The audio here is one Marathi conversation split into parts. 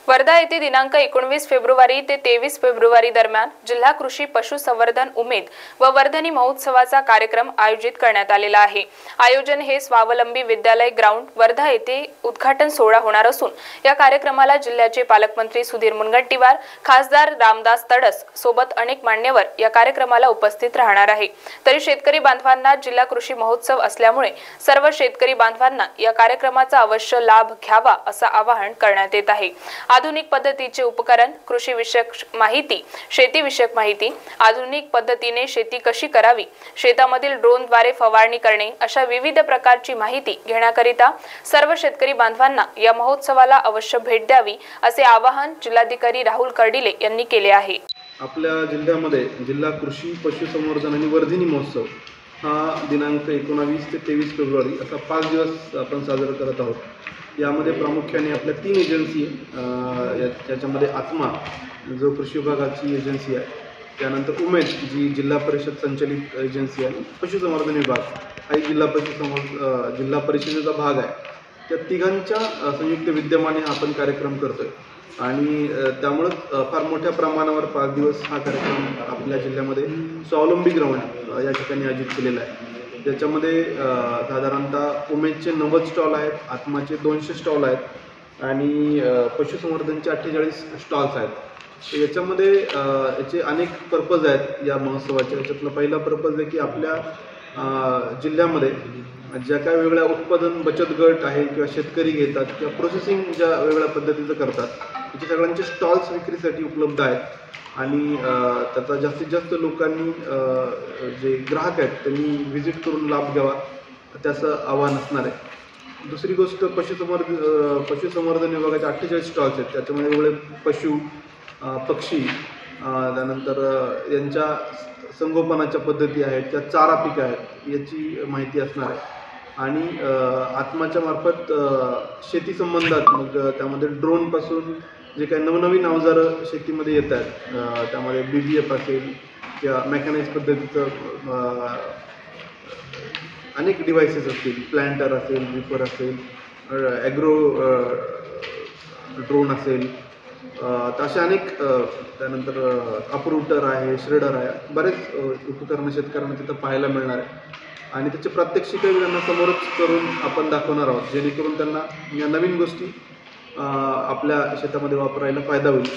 वर्धा येथे दिनांक 19 फेब्रुवारी ते 23 फेब्रुवारी दरम्यान जिल्हा कृषी पशुसंवर्धन उमेद व वर्धनी महोत्सवाचा कार्यक्रम आयोजित करण्यात आलेला आहे। आयोजन हे स्वावलंबी विद्यालय ग्राउंड वर्धा येथे उद्घाटन सोहळा होणार असून या कार्यक्रमाला जिल्ह्याचे पालकमंत्री सुधीर मुनगंटीवार, खासदार रामदास तडस सोबत अनेक मान्यवर या कार्यक्रमाला उपस्थित राहणार आहे। तरी शेतकरी बांधवांना जिल्हा कृषी महोत्सव असल्यामुळे सर्व शेतकरी बांधवांना या कार्यक्रमाचा अवश्य लाभ घ्यावा असं आवाहन करण्यात येत आहे। आधुनिक पद्धतीचे उपकरण, कृषी विषयक माहिती, शेती विषयक माहिती, आधुनिक पद्धतीने शेती कशी करावी, शेतामधील ड्रोनद्वारे फवारणी करणे अशा विविध प्रकारची माहिती घेण्याकरिता सर्व शेतकरी बांधवांना या महोत्सवाला अवश्य भेट द्यावी असे आवाहन जिल्हाधिकारी राहुल कर्डिले यांनी केले आहे। आपल्या जिल्ह्यामध्ये जिल्हा कृषी पशुसंवर्धन आणि वर्धिनी महोत्सव हा दिनांक 19 ते 23 फेब्रुवारी असा 5 दिवस आपण साजरा करत आहोत। यामध्ये प्रामुख्याने आपल्या 3 एजन्सी याच्यामध्ये आत्मा जो कृषी विभागाची एजन्सी आहे, त्यानंतर उमेद जी जिल्हा परिषद संचलित एजन्सी आहे, पशुसंवर्धन विभाग हा जिल्हा परिषदेचा भाग आहे। त्या तिघांच्या संयुक्त विद्यमाने आपण कार्यक्रम करतोय आणि त्यामुळे फार मोठ्या प्रमाणावर 5 दिवस हा कार्यक्रम आपल्या जिल्ह्यामध्ये स्वावलंबी ग्राउंड या ठिकाणी आयोजित केलेला आहे। त्याच्यामध्ये साधारणतः उमेदचे 90 स्टॉल आहेत, आत्माचे 200 स्टॉल आहेत आणि पशुसंवर्धनचे 48 स्टॉल्स आहेत। याच्यामध्ये याचे अनेक पर्पज आहेत या महोत्सवाचे। याच्यातला पहिला पर्पज आहे की आपल्या जिल्ह्यामध्ये ज्या काही वेगळ्या उत्पादन बचत गट आहे किंवा शेतकरी घेतात किंवा प्रोसेसिंग ज्या वेगळ्या पद्धतीचं करतात, याचे सगळ्यांचे स्टॉल्स विक्रीसाठी उपलब्ध आहेत आणि त्याचा जास्तीत जास्त लोकांनी जे ग्राहक आहेत त्यांनी व्हिजिट करून लाभ घ्यावा त्याचं आव्हान असणार आहे। दुसरी गोष्ट पशुसंवर्धन विभागाचे 48 स्टॉल्स आहेत, त्याच्यामध्ये वेगळे पशु, पक्षी, त्यानंतर यांच्या संगोपनाच्या पद्धती आहेत, त्या चारा पिकं आहेत याची माहिती असणार आहे आणि आत्माच्या मार्फत शेती संबंधात मग त्यामध्ये ड्रोनपासून जे काही नवनवीन अवजारं शेतीमध्ये येत आहेत, त्यामध्ये BBF असेल किंवा मेकॅनाइज पद्धतीचं अनेक डिव्हाइसेस असतील, प्लॅन्टर असेल, रीपर असेल, ॲग्रो ड्रोन असेल, अशा अनेक, त्यानंतर अपरूटर आहे, श्रेडर आहे, बरेच उपकरणं शेतकऱ्यांना तिथं पाहायला मिळणार आहे आणि त्याचे प्रात्यक्षिक त्यांना समोरच करून आपण दाखवणार आहोत, जेणेकरून त्यांना या नवीन गोष्टी आपल्या शेतामध्ये वापरायला फायदा होईल।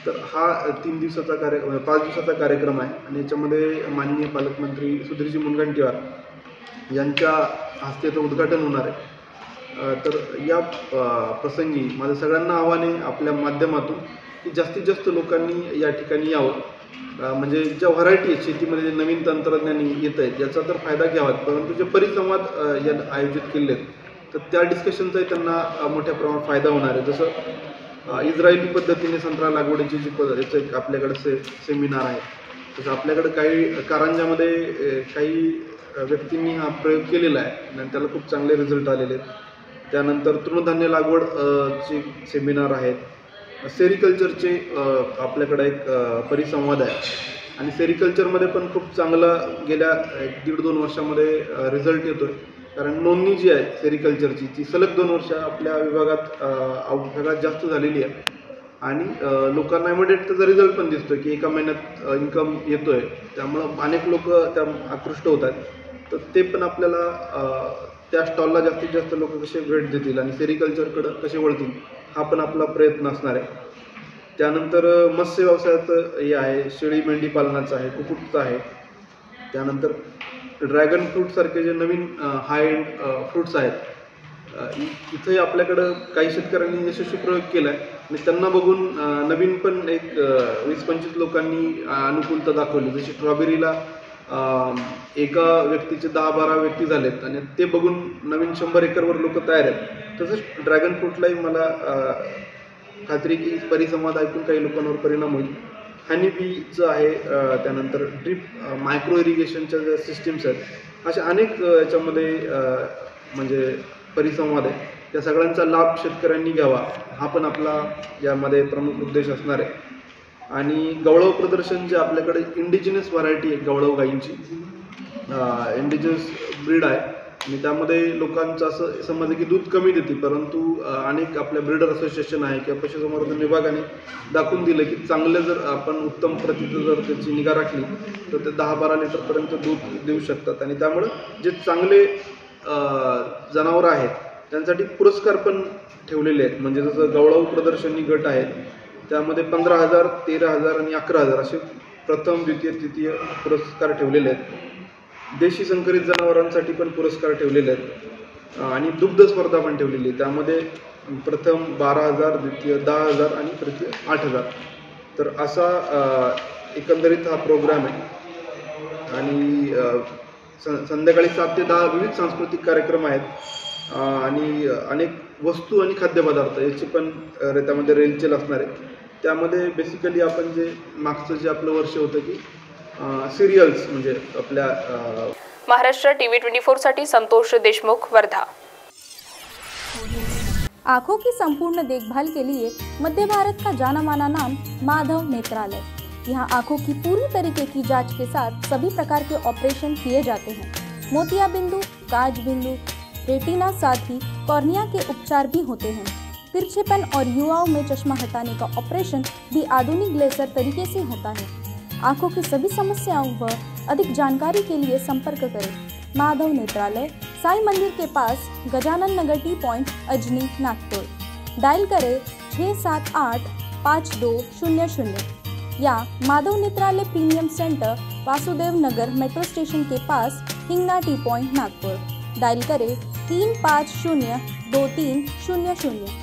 तर हा 5 दिवसाचा कार्यक्रम आहे आणि याच्यामध्ये माननीय पालकमंत्री सुधीरजी मुनगंटीवार यांच्या हस्ते उद्घाटन होणार आहे। तर या प्रसंगी माझं सगळ्यांना आव्हान आहे आपल्या माध्यमातून की जास्तीत जास्त लोकांनी या ठिकाणी यावं, म्हणजे ज्या व्हरायटी आहेत शेतीमध्ये जे नवीन तंत्रज्ञान येत आहेत याचा तर फायदा घ्यावा, परंतु जे परिसंवाद या आयोजित केले आहेत तर त्या डिस्कशनचाही त्यांना मोठ्या प्रमाणात फायदा होणार आहे। जसं इस्रायली पद्धतीने संत्रा लागवडीची जी याचं एक आपल्याकडे सेमिनार आहे, तसं आपल्याकडे काही कारंजामध्ये काही व्यक्तींनी हा प्रयोग केलेला आहे आणि त्याला खूप चांगले रिझल्ट आलेले आहेत। त्यानंतर तृणधान्य लागवड चे सेमिनार आहेत, सेरिकल्चरचे आपल्याकडे एक परिसंवाद आहे आणि सेरिकल्चरमध्ये पण खूप चांगला गेल्या 1.5-2 वर्षामध्ये रिझल्ट येतो आहे, कारण नोंदणी जी आहे सेरिकल्चरची ती सलग 2 वर्ष आपल्या विभागात सगळ्यात जास्त झालेली आहे आणि लोकांना इमिडिएट त्याचा रिझल्ट पण दिसतो की एका महिन्यात इन्कम येतो आहे, त्यामुळं अनेक लोक त्या आकृष्ट होत आहेत। तर ते पण आपल्याला त्या स्टॉलला जास्तीत जास्त लोक कसे भेट देतील आणि सेरिकल्चरकडं कसे वळतील हा पण आपला प्रयत्न असणार आहे। त्यानंतर मत्स्य व्यवसायाचं हे आहे, शेळी मेंढी पालनाचं आहे, कुक्कुटचं आहे, त्यानंतर ड्रॅगन फ्रूटसारखे जे नवीन हाय एंड फ्रूट्स आहेत, इथंही आपल्याकडं काही शेतकऱ्यांनी यशस्वी प्रयोग केला आहे आणि त्यांना बघून नवीन पण एक 20-25 लोकांनी अनुकूलता दाखवली। जशी स्ट्रॉबेरीला एका व्यक्तीचे 10-12 व्यक्ती झालेत आणि ते बघून नवीन 100 एकरवर लोक तयार आहेत, तसंच ड्रॅगन फ्रूटलाही मला खात्री की परिसंवाद ऐकून काही लोकांवर परिणाम होईल। हनी बीचं आहे, त्यानंतर ड्रीप मायक्रो इरिगेशनच्या ज्या सिस्टीम्स आहेत, अशा अनेक याच्यामध्ये म्हणजे परिसंवाद आहे, त्या सगळ्यांचा लाभ शेतकऱ्यांनी घ्यावा हा पण आपला यामध्ये प्रमुख उद्देश असणार आहे। आणि गवळव प्रदर्शन जे आपल्याकडे इंडिजिनस व्हरायटी आहे गवळव गाईंची, इंडिजिनस ब्रीड आहे आणि त्यामध्ये लोकांचं असं समज आहे की दूध कमी देते, परंतु अनेक आपल्या ब्रीडर असोसिएशन आहे किंवा पशुसंवर्धन विभागाने दाखवून दिलं की चांगलं जर आपण उत्तम प्रतीचं जर त्याची निगा राखली तर ते 10-12 लिटरपर्यंत दूध देऊ शकतात. आणि त्यामुळं जे चांगले जनावरं आहेत त्यांसाठी पुरस्कार पण ठेवलेले आहेत. म्हणजे जसं गवळाऊ प्रदर्शनी गट आहेत त्यामध्ये 15,000, 13,000 आणि 11,000 असे प्रथम, द्वितीय, तृतीय पुरस्कार ठेवलेले आहेत. देशी संकरित जनावरांसाठी पण पुरस्कार ठेवलेले आहेत आणि दुग्ध स्पर्धा पण ठेवलेली आहे. त्यामध्ये प्रथम 12,000, द्वितीय 10,000 आणि तृतीय 8,000. तर असा एकंदरीत हा प्रोग्राम आहे. आणि संध्याकाळी 7 ते 10 विविध सांस्कृतिक कार्यक्रम आहेत आणि अनेक वस्तू आणि खाद्यपदार्थ याची पण त्यामध्ये रेलचेल असणार आहे. त्यामध्ये बेसिकली आपण जे मागचं जे आपलं वर्ष होतं की सिरियल्स म्हणजे आपल्या महाराष्ट्र टीव्ही 24 साठी संतोष देशमुख, वर्धा। आंखों की संपूर्ण देखभाल के लिए मध्य भारत का जाना माना नाम माधव नेत्रालय। यहाँ आंखों की पूरी तरीके की जांच के साथ सभी प्रकार के ऑपरेशन किए जाते हैं। मोतिया बिंदु, काज बिंदु, रेटिना, साथ ही कॉर्निया के उपचार भी होते हैं। तिरछेपन और युवाओं में चश्मा हटाने का ऑपरेशन भी आधुनिक लेजर तरीके से होता है। आंखों की सभी समस्याओं व अधिक जानकारी के लिए संपर्क करें माधव नेत्रालय, साई मंदिर के पास, Gajanan Nagar T point, Ajni, Nagpur. Dial करें 678-5200 या Madhav Netralaya premium centre, Vasudev Nagar metro station के पास, Hingna T point, Nagpur. Dial करें 350-2300।